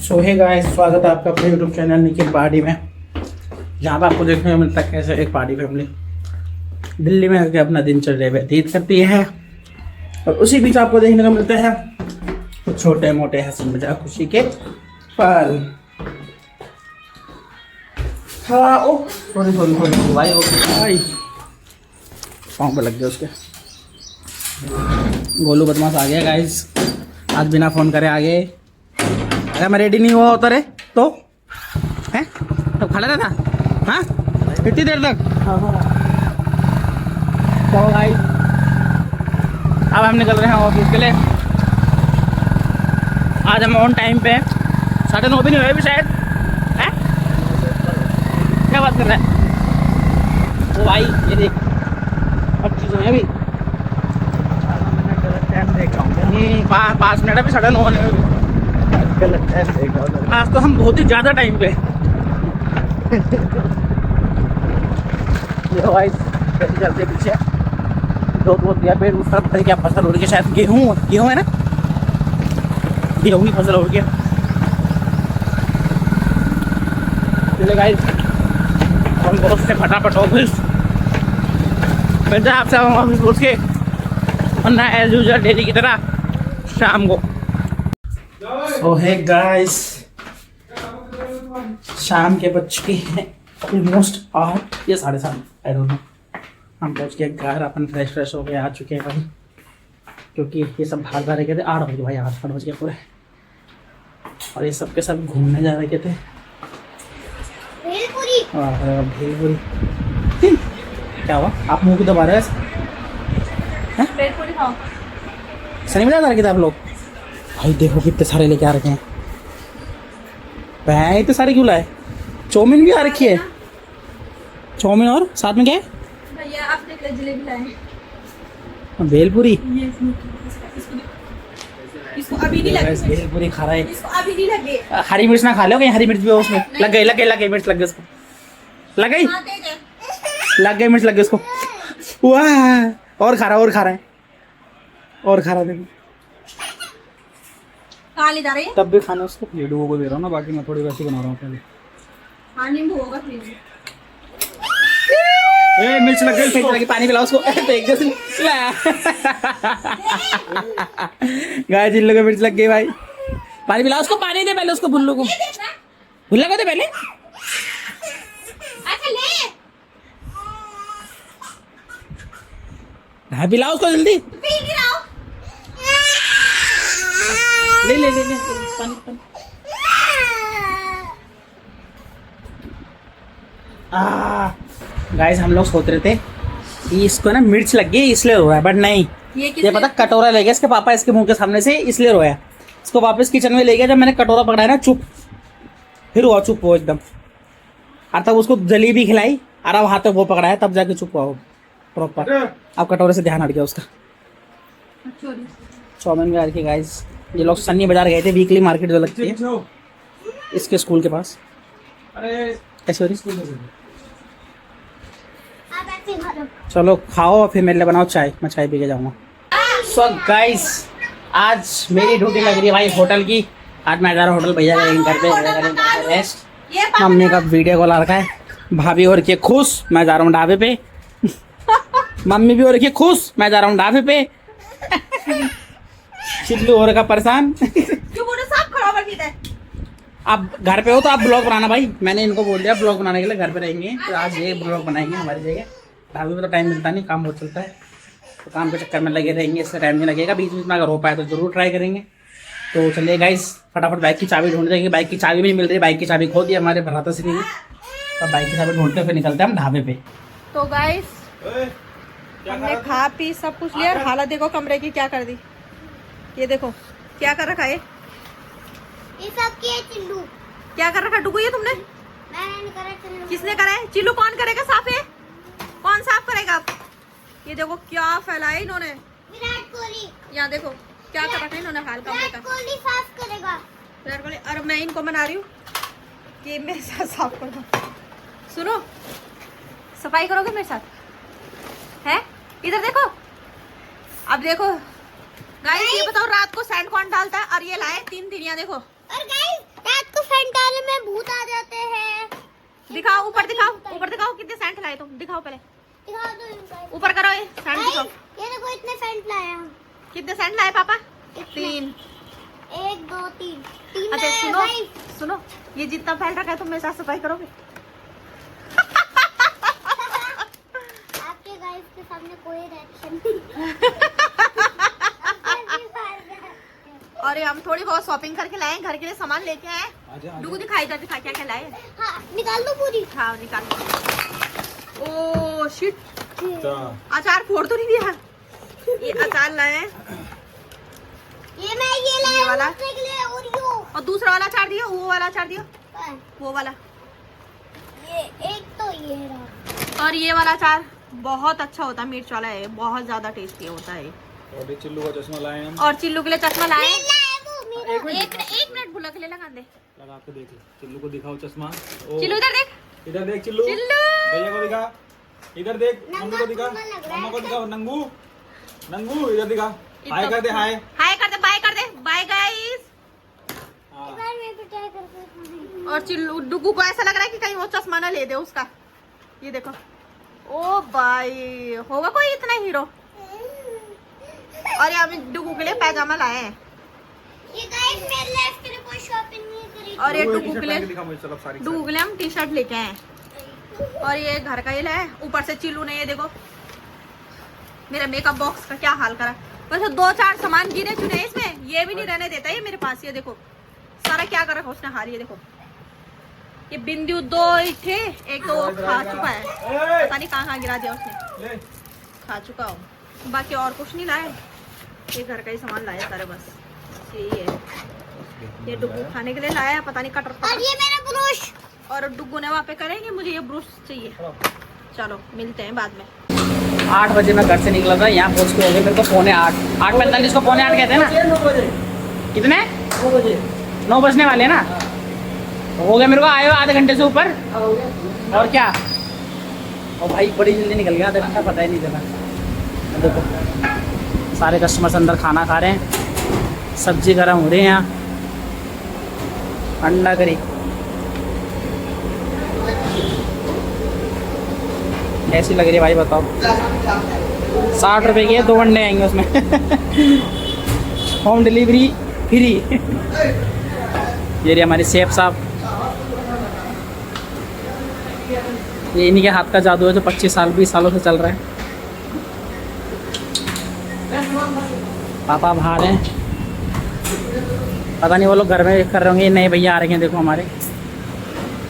सो hey guys, स्वागत है आपका अपने यूट्यूब चैनल निखिल पार्टी में, जहाँ पर आपको देखने को मिलता है कैसे एक पार्टी फैमिली दिल्ली में आके अपना दिनचर्या व्यतीत करती है। और उसी बीच आपको देखने को मिलते हैं कुछ छोटे मोटे हंसी मजाक खुशी के पल। हाँ ओ सॉरी भाई भाई पाँव पे लग गया उसके। गोलू बदमाश आ गया गाइस, आज बिना फ़ोन करे आ गए। अगर मैं रेडी नहीं हुआ होता रे तो हैं तब खड़ा रहता। हाँ कितनी देर तक। चलो गाइस, अब हम निकल रहे हैं ऑफिस के लिए। आज हम ऑन टाइम पे 9:30 भी नहीं हुए अभी शायद। हैं क्या बात कर रहा है वो भाई, ये देख अब चीज़ हुई अभी 5 मिनट अभी 9:30 होने में। आज तो हम बहुत ही ज़्यादा टाइम पे भाई चलते पीछे दो दिया पेड़ उस तरफ क्या फसल हो रही है, शायद गेहूँ है ना, गेहूँ की फसल हो रही है। चले गाइस हम बहुत से फटाफट ऑफिस मिलते हैं आपसे ऑफिस पहुँच के, वरना एज यूजुअल डेली की तरह शाम को। ओ हे गाइस, शाम के बज चुके हैं ऑलमोस्ट 8 या 7:30, आई डोंट नो। हम पहुँच गए घर, अपन फ्रेश हो गए आ चुके हैं भाई, क्योंकि ये सब भाग रहे थे 8 बजे भाई, 8 बज गए पूरे। और ये सब के सब घूमने जा रहे थे भेलपुरी। क्या हुआ, आप मुँह की दबा रहे हैं? भेलपुरी खाओ। सही में जा रहे थे आप लोग भाई, देखो कितने सारे लेके आ रखे हैं। इतने सारे क्यों लाए? चाउमीन भी आ रखी है, चाउमीन और साथ में क्या है भैया? आपने जलेबी लाए, भेलपुरी। इसको अभी नहीं लगे, भेलपुरी खा रहा है, इसको अभी नहीं लगे। हरी मिर्च ना खा लो, कहीं हरी मिर्च भी हो उसमें। लग गई मिर्च लग गई उसको, लग गई मिर्च लग गई उसको। वाह, और खा रहा है देखो। कहाँ ले जा रहे हैं? तब भी खाना उसको वीडियो को दे रहा हूँ ना, बाकी मैं थोड़ी वैसी बना रहा हूँ पहले। हाँ नींबू होगा फ्रिज में। मिर्च लग गई, पानी पिलाओ उसको। गाय जिन लोगों को मिर्च लग गई भाई, पानी पिलाओ उसको, पानी दे पहले उसको, भुल्लू को भुल्ला को दे पहले। हाँ पिलाओ उसको जल्दी, ले पानी। गाइस हम लोग सोच रहे थे कि इसको ना मिर्च लग गई इसलिए रो रहा है, बट नहीं, ये पता कटोरा ले गया इसके पापा इसके मुंह के सामने से, इसलिए रोया। इसको वापस किचन में ले गया, जब मैंने कटोरा पकड़ाया ना चुप, फिर हुआ चुप वो एकदम। और तब उसको जलेबी खिलाई और अब हाथों वो पकड़ाया, तब जाके चुप हुआ वो प्रॉपर। अब कटोरे से ध्यान हट गया उसका। चाउमीन भी आ रही है गाइस। ये लोग सन्नी बाजार गए थे, वीकली मार्केट जो लगती है इसके स्कूल के पास। ऐसे हो रही, चलो खाओ और फिर मेरे लिए बनाओ चाय, मैं चाय पी के जाऊँगा। सो गाइस आज मेरी ड्यूटी लग रही है भाई होटल की। आज मैं जा रहा हूँ होटल, भैया करेंगे घर पे रेस्ट। मम्मी का वीडियो कॉल आ रखा है, भाभी हो रखी है खुश, मैं जा रहा हूँ ढाबे पे। मम्मी भी हो रखी है खुश, मैं जा रहा हूँ ढाबे पे। चिल्लू हो रखा परेशान। आप घर पे हो तो आप ब्लॉग बनाना भाई, मैंने इनको बोल दिया ब्लॉग बनाने के लिए, घर पे रहेंगे तो आज ये ब्लॉग बनाएंगे हमारी जगह। ढाबे में तो टाइम मिलता नहीं, काम बहुत चलता है, तो काम के चक्कर में लगे रहेंगे, इससे टाइम नहीं लगेगा। बीच में अगर हो पाए तो जरूर ट्राई करेंगे। तो चलिए गाइस फटाफट बाइक की चाबी ढूंढ देंगे, बाइक की चाबी भी नहीं मिल रही, बाइक की चाबी खो दी हमारे भराता श्री ने। तो बाइक की चाबी ढूंढते फिर निकलते हैं हम ढाबे पे। तो गाइस हमने खा पी सब कुछ लिया, हालत देखो कमरे की क्या कर दी। ये देखो क्या कर रखा है, ये सब क्या चिल्लू क्या कर रखा डुगू ये तुमने? मैंने करा चिल्लू। किसने करा है? चिल्लू कौन करेगा साफ है? कौन साफ करेगा अब? ये देखो क्या फैला है इन्होंने। विराट कोहली, यहाँ देखो क्या कर रखा है इन्होंने हाल कमरे का। विराट कोहली साफ करेगा। विराट कोहली, और मैं इनको मना रही हूँ कि मेरे साथ साफ कर दो। सुनो, सफाई करोगे मेरे साथ? है इधर देखो, अब देखो गाइस ये बताओ रात को सैंड कौन डालता है? और ये लाए 3 तिनिया देखो। और गाइस रात आ जाते हैं। दिखाओ ऊपर, दिखाओ कितने सेंट लाए तुम, दिखाओ पहले, दिखा दो इनको। ऊपर करो ये सेंट दिखाओ। ये देखो इतने सेंट लाए हम। कितने सेंट लाए पापा? 3। 1 2 3 3 अच्छा लाए सुनो भाई। सुनो, ये जितना फैल रखा है तुम मेरे साथ सफाई करोगे? आपके गाइस के सामने कोई रिएक्शन नहीं। और ये हम थोड़ी बहुत शॉपिंग करके लाए, घर के लिए सामान लेके आए। डुगू दिखाई इधर, दिखा क्या क्या लाए। हाँ निकाल दो पूरी। हाँ निकाल। ओ शिट, अचार फोड़ तो नहीं दिया। ये अचार लाए हैं, ये मैं ये ये लाया वाला? बच्चे के लिए ओरियो। और दूसरा वाला अचार दियो, वो वाला अचार दियो, वो वाला। ये एक तो ये रहा। और ये वाला अचार बहुत अच्छा होता है, मिर्च वाला है, बहुत ज्यादा टेस्टी होता है। और ये चिल्लू का चश्मा लाए हम। और चिल्लू के लिए चश्मा लाए। वो मेरा एक मिनट भूला के ले लगा दे। लगा के देख, चिल्लू को दिखाओ चश्मा। चिल्लू इधर देख, इधर देख चिल्लू, चिल्लू भैया को दिखा, इधर देख, मम्मी को दिखा, नंगा लग रहा है। मम्मा को दिखा, नंगू नंगू इधर दिखा, हाय कर दे, हाय। हाय कर दे, बाय कर दे, बाय गाइस। हाँ। बार मैं भी ट्राई करके और चिल्लू डुगू को ऐसा लग रहा है कि कहीं वो चश्मा ना ले दे उसका। ये देखो, ओ भाई होगा कोई इतना हीरो। और यहाँ डुगू के लिए पैजामा लाए हैं। ये गाइस मेरे लाइफ के लिए कोई शॉपिंग नहीं करी। और ये वो डुगू टी-शर्ट के पहन लिए, दिखा मुझे, चलो सारी डुगू के लिए हम टी शर्ट लेके आए हैं। और ये घर का ही लाए। ऊपर से चिल्लू ने ये देखो मेरा मेकअप बॉक्स का क्या हाल करा। वैसे 2-4 सामान गिने चुने इसमें, ये भी नहीं रहने देता ये मेरे पास। ये देखो सारा क्या कर रखा उसने हाल। ये देखो ये बिंदु 2 थे, एक तो वो खा चुका है, पता नहीं कहाँ गिरा दिया उसने, ले। खा चुका हूँ। बाकी और कुछ नहीं लाए, ये घर का ही सामान लाए सारे बस। यही है, ये डुगू खाने के लिए लाया है, पता नहीं कटर और ये मेरा ब्रश। और डुगू ने वहाँ पे करेंगे, मुझे ये ब्रश चाहिए। चलो मिलते हैं बाद में। 8 बजे मैं घर से निकला था, यहाँ पहुँच के हो गए मेरे को 7:45, 8:45 को 7:45 कहते हैं ना। 9 बजे। कितने? 9 बजे। 9 बजने वाले हैं ना। हो गया मेरे को आए हुए आधे घंटे से ऊपर। और क्या, और भाई बड़ी जल्दी निकल गया, आधा घंटा पता ही नहीं चला। देखो सारे कस्टमर्स अंदर खाना खा रहे हैं, सब्जी गर्म हो रही है यहाँ, अंडा करी। कैसी लग रही है भाई बताओ? 60 रुपए की है, 2 अंडे आएंगे उसमें। Home delivery free. ये रही हमारी शेफ साहब, ये इन्हीं के हाथ का जादू है जो 25-20 सालों से चल रहा है। पापा बाहर हैं, पता नहीं वो लोग घर में कर रहे होंगे। ये नए भैया आ रहे हैं, देखो हमारे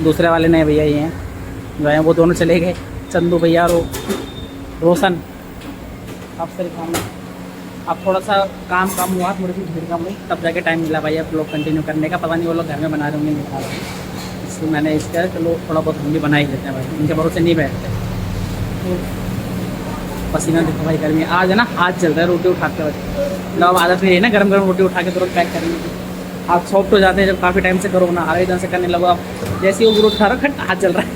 दूसरे वाले नए भैया ये हैं जो है, वो दोनों चले गए, चंदू भैया और रोशन। अब फिर काम, अब थोड़ा सा काम कम हुआ, थोड़ी सी भीड़ कम हुई, तब जाके टाइम मिला भाई अब लोग कंटिन्यू करने का। पता नहीं वो लोग घर में बना रहे होंगे, नहीं बना रहे, इसलिए मैंने इसका चलो थोड़ा बहुत हम भी बना ही देते हैं भाई, इनके भरोसे नहीं बैठते। पसीना देखो भाई गर्मी आज है ना, आज चल रहा है रोटी उठाते हुए। लोग आदत नहीं है ना गरम गरम रोटी उठा के तुरंत पैक करने की। आप सॉफ्ट हो जाते हैं जब काफ़ी टाइम से करो ना, आधे दिन से करने लगो आप, जैसे ही वो रोटी उठा रहा खट हाथ चल रहा है।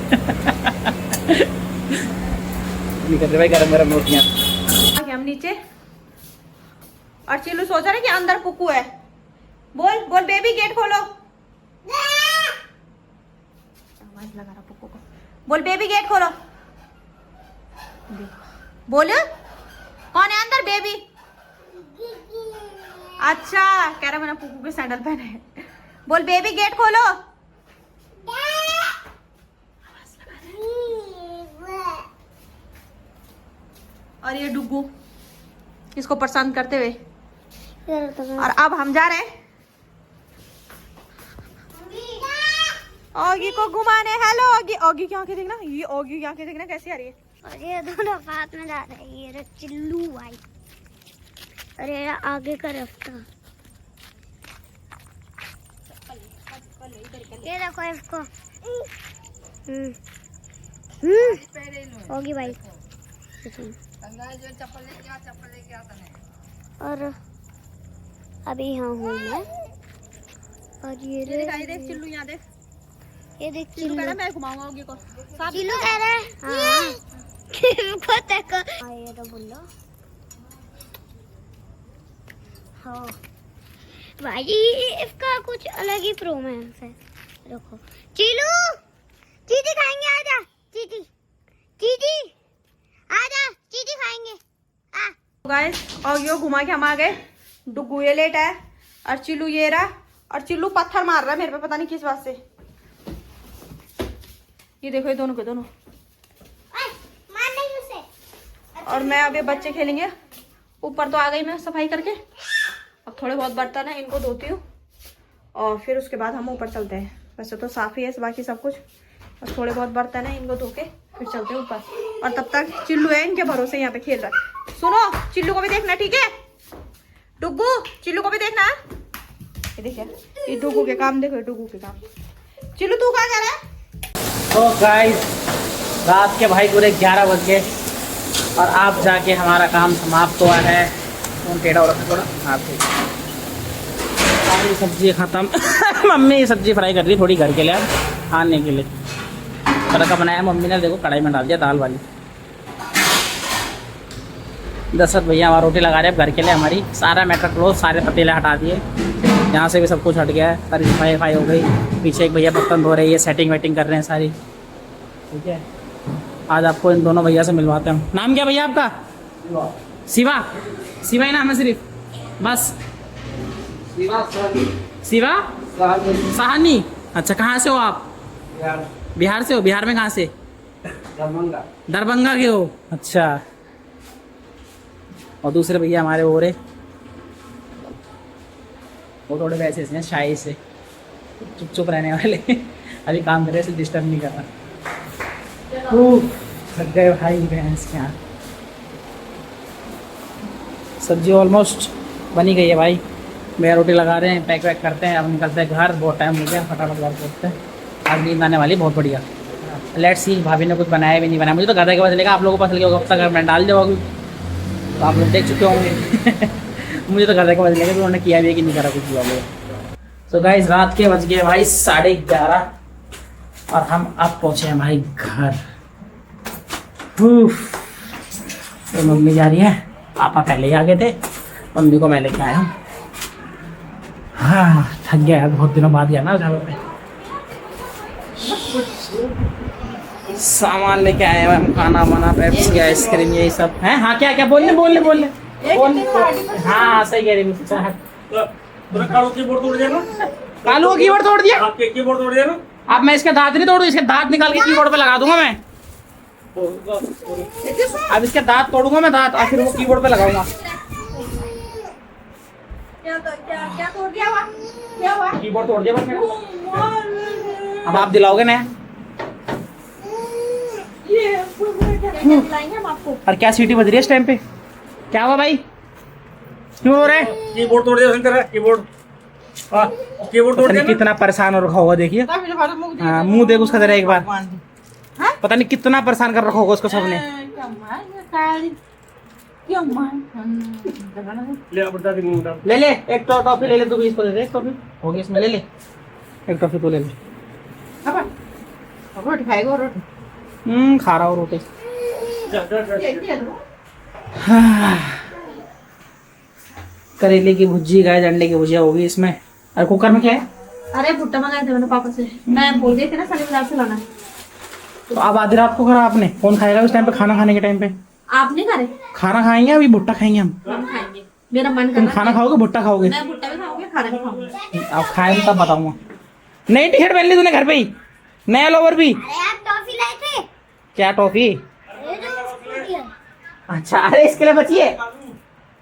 नहीं कर रहे भाई गरम गरम रोटियाँ। हम नीचे, और चिल्लू सोच रहा है कि अंदर पुक्कू है। बोल बोल बेबी गेट खोलो। आवाज लगा रहा पुक्कू को। बोल बेबी गेट खोलो। बोल कौन है अंदर? बेबी। अच्छा कह रहा मैंने पुक्कू के सैंडल पहने हैं। बोल बेबी गेट खोलो। और ये डुगू इसको पसंद करते हुए, और अब हम जा रहे हैं ऑगी को घुमाने। हेलो ऑगी, ऑगी की आंखें देखना, ये ऑगी की आंखें देखना कैसी आ रही है। और ये दोनों साथ में जा रहे हैं। ये रहा चिल्लू भाई, और ये रहा आगे का रास्ता। ये देखो इसको। होगी भाई। और अभी यहाँ हूँ मैं। और ये देख चिल्लू, यहाँ देख, ये देख चिल्लू कह रहा है मैं घुमाऊंगा ऑगी को। चिल्लू कह रहा है हाँ। रुको देखो। हाँ ये तो बोलो। हाँ भाई इसका कुछ अलग ही प्रोमेंस है। रुको चीलू चीटी खाएंगे आजा चीटी चीटी आजा चीटी खाएंगे आ गाइस और यो घुमा के हम आ गए। डुगू ये लेट है और चिल्लू ये रहा और चिल्लू पत्थर मार रहा है मेरे पे पता नहीं किस बात से। ये देखो ये दोनों के दोनों मार नहीं उसे। और मैं अब ये बच्चे खेलेंगे। ऊपर तो आ गई मैं सफाई करके। अब थोड़े बहुत बर्तन है इनको धोती हूँ और फिर उसके बाद हम ऊपर चलते हैं। वैसे तो साफ ही है बाकी सब कुछ, बस थोड़े बहुत बर्तन है इनको धो के फिर चलते हैं ऊपर। और तब तक चिल्लू है इनके भरोसे यहाँ पे खेल रहा है। सुनो चिल्लू को भी देखना ठीक है। डुगू चिल्लू को भी देखना। ये देखिए ये डुगू के काम देखो, डुगू के काम। चिल्लू तू कहाँ जा रहा है? तो गाइस रात के भाई पूरे 11 बज गए और आप जाके हमारा काम समाप्त हुआ है। फोन टेढ़ा हो रखा थोड़ा आपसे। सारी सब्जी खत्म। मम्मी सब्जी फ्राई कर रही थोड़ी घर के लिए अब आने के लिए। तड़का बनाया मम्मी ने, देखो कढ़ाई में डाल दिया दाल वाली। दशरथ भैया हमारा रोटी लगा रहे हैं घर के लिए हमारी। सारा मैटर क्लोज, सारे पतीले हटा दिए, यहाँ से भी सब कुछ हट गया है। सारी सफाई वफाई हो गई। पीछे एक भैया बर्तन धो रहे हैं, ये सेटिंग वेटिंग कर रहे हैं सारी। ठीक है आज आपको इन दोनों भैया से मिलवाते हैं। नाम क्या भैया आपका? शिवा। शिवा ही नाम है सिर्फ बस? शिवा साहनी। अच्छा कहाँ से हो आप? बिहार से हो? बिहार में कहाँ से? दरभंगा के हो? अच्छा। और दूसरे भैया हमारे हो रहे, वो थोड़े वैसे हैं शाही से, चुप चुप रहने वाले। अभी काम कर रहे से डिस्टर्ब नहीं कर रहा। थक गए भाई भैंस के यहाँ। सब्जी ऑलमोस्ट बनी गई है भाई। भैया रोटी लगा रहे हैं, पैक वैक करते हैं, अब निकलते हैं घर। बहुत टाइम हो गया, फटाफट घर पहुँचते हैं। आज नींद आने वाली बहुत बढ़िया। लेट्स सी भाभी ने कुछ बनाया भी नहीं बनाया। मुझे तो घर के पता चलेगा, आप लोगों को पता चलेगा कब तक घर में डाल जाओगे तो आप लोग देख चुके होंगे। मुझे तो घर के पता चलेगा कि उन्होंने किया भी है कि नहीं करा कुछ भी होगा। तो गाइस रात के बज गए भाई 11:30 और हम अब पहुँचे हैं भाई घर। तो मम्मी जा रही है, पापा पहले ही आ गए थे, मम्मी को मैं लेके आया हूँ। हाँ थक गया यार, बहुत दिनों बाद गया ना जगह पे। सामान लेके आए हैं हम, खाना वाना, पेप्सी, आइसक्रीम, यही सब है। हाँ क्या क्या बोलने हाँ सही कह रही हूँ। कालू कीबोर्ड तोड़ दिया ना? कालू का कीबोर्ड तोड़ दिया? आपके कीबोर्ड तोड़ दिया ना? अब मैं इसके दांत नहीं तोड़ूं, इसके दांत निकाल के कीबोर्ड पे लगा दूंगा मैं। अब इसके दांत तोड़ूंगा मैं, दांत आखिर वो कीबोर्ड पे लगाऊंगा। क्या तोड़ दिया हुआ? क्या हुआ? कीबोर्ड तोड़ दिया बस मेरा। अब आप दिलाओगे ना? हम आपको। और क्या सीटी बज रही है इस टाइम पे? क्या हुआ भाई, क्यों हो रहा है? कीबोर्ड तोड़ दिया तेरा कीबोर्ड। कीबोर्ड तोड़ दिया। कितना परेशान हो रखा होगा देखिए। हाँ मुंह देख उसका जरा एक बार। पता नहीं कितना परेशान कर रखा होगा उसको सबने। ले ले एक टॉफी ले ले, तू भी इसको दे दे। एक टॉफी होगी इसमें, ले ले एक टॉफी तो ले ले। रोटी खाएगा? रोटी खा रहा हूँ रोटी। करेले की भुजी, गाय अंडे की भुजिया होगी इसमें। और कुकर में क्या है? अरे भुट्टा मंगाए थे मैंने पापा से, मैं बोल रही थी ना सनी बाजार से लाना। तो अब आधी रात को करा आपने? कौन खाएगा उस टाइम पे, खाना खाने के टाइम पे? आप नहीं खा रहे? खाना खाएंगे अभी, भुट्टा खाएंगे हम खाएंगे, मेरा मन कर तुम रहा है। खाना खाओगे भुट्टा खाओगे? मैं भुट्टा भी खाऊंगी, खाना भी खाऊंगी। अब खाएंगे तब बताऊंगा। नई टी शर्ट पहन ली तूने घर पे ही, नया लोवर भी? अरे आप टॉफी लाए थे? क्या टॉफी? अरे जो बिस्कुट दिया। अच्छा अरे इसके लिए बची है,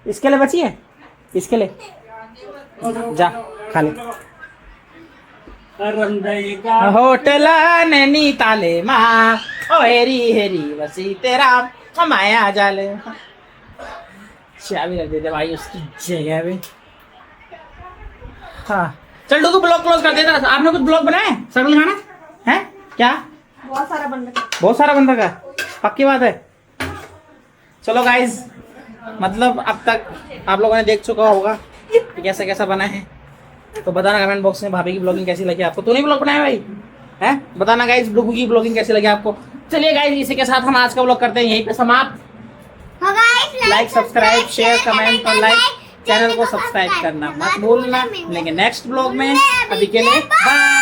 इसके लिए बची है, इसके लिए जा खा ले। होटल नैनीताले माँ ओ हेरी हेरी बसी तेरा माया जाले। चाबी रख देते भाई उसकी जगह पे। हाँ चल डोगू ब्लॉग क्लोज कर देता। आपने कुछ ब्लॉग बनाए सकल खाना है क्या? बहुत सारा बन रहा है। बहुत सारा बन रखा है, पक्की बात है। चलो गाइज मतलब अब तक आप लोगों ने देख चुका होगा कि कैसा कैसा बना है। तो बताना कमेंट बॉक्स में भाभी की ब्लॉगिंग कैसी लगी आपको। तूने ब्लॉग बनाया भाई है? बताना गाइज डुगू की ब्लॉगिंग कैसी लगी आपको। चलिए गाइज इसी के साथ हम आज का ब्लॉग करते हैं यहीं पे समाप्त। लाइक सब्सक्राइब शेयर कमेंट और लाइक चैनल को सब्सक्राइब करना मत भूलना। मिलेंगे नेक्स्ट ब्लॉग में, अभी के लिए बाय।